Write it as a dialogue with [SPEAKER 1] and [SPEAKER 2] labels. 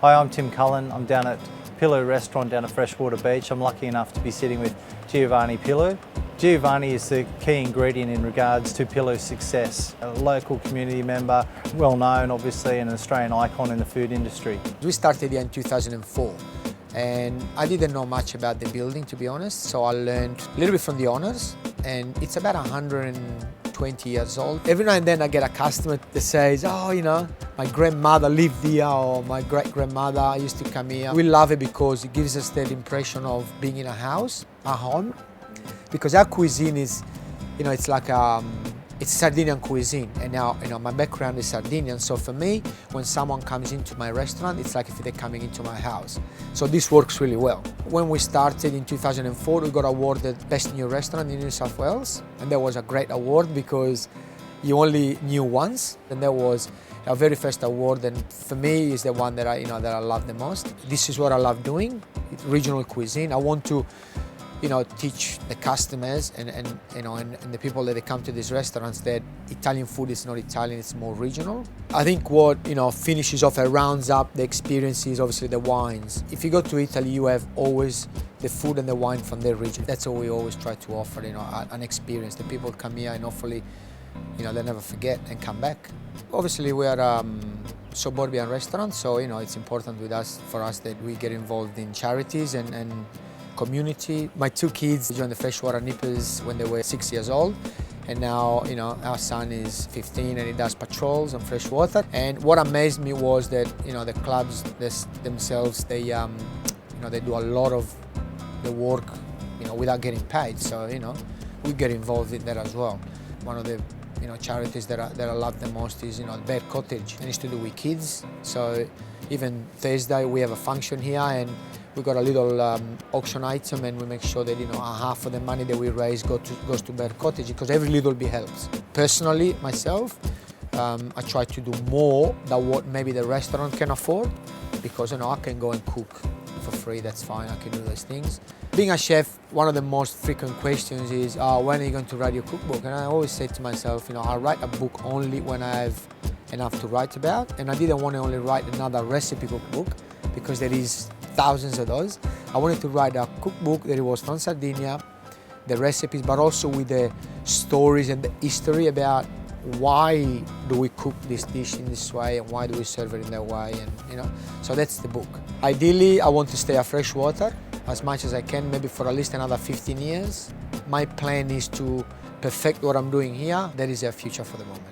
[SPEAKER 1] Hi, I'm Tim Cullen. I'm down at Pilu restaurant down at Freshwater Beach. I'm lucky enough to be sitting with Giovanni Pilu. Giovanni is the key ingredient in regards to Pilu's success. A local community member, well known obviously, and an Australian icon in the food industry.
[SPEAKER 2] We started here in 2004 and I didn't know much about the building, to be honest, so I learned a little bit from the owners, and it's about 120 years old. Every now and then I get a customer that says, oh, you know, my grandmother lived here, or my great-grandmother used to come here. We love it because it gives us that impression of being in a house, a home, because our cuisine is, you know, it's like it's Sardinian cuisine, and now, you know, my background is Sardinian, so for me, when someone comes into my restaurant, it's like if they're coming into my house. So this works really well. When we started in 2004, we got awarded Best New Restaurant in New South Wales, and that was a great award because you only knew once, and that was our very first award, and for me is the one that I love the most. This is what I love doing, regional cuisine. I want to, you know, teach the customers and the people that they come to these restaurants that Italian food is not Italian, it's more regional. I think what, you know, finishes off and rounds up the experience is obviously the wines. If you go to Italy, you have always the food and the wine from their region. That's what we always try to offer, you know, an experience that people come here and hopefully, you know, they never forget and come back. Obviously, we are a suburban restaurant, so, you know, it's important for us that we get involved in charities and community. My two kids joined the Freshwater Nippers when they were 6 years old, and now, you know, our son is 15 and he does patrols on freshwater. And what amazed me was that, you know, the clubs themselves, they you know, they do a lot of the work, you know, without getting paid. So, you know, we get involved in that as well. One of the, you know, charities that I love the most is, you know, Bird Cottage, and it's to do with kids. So even Thursday we have a function here, and we got a little auction item, and we make sure that, you know, half of the money that we raise goes to Bird Cottage, because every little bit helps. Personally, myself, I try to do more than what maybe the restaurant can afford, because, you know, I can go and cook for free, that's fine, I can do those things. Being a chef, one of the most frequent questions is, when are you going to write your cookbook? And I always say to myself, you know, I'll write a book only when I have enough to write about, and I didn't want to only write another recipe cookbook, because there is thousands of those. I wanted to write a cookbook that it was from Sardinia, the recipes, but also with the stories and the history about why do we cook this dish in this way and why do we serve it in that way, and, you know, so that's the book. Ideally, I want to stay at Freshwater as much as I can, maybe for at least another 15 years. My plan is to perfect what I'm doing here. That is our future for the moment.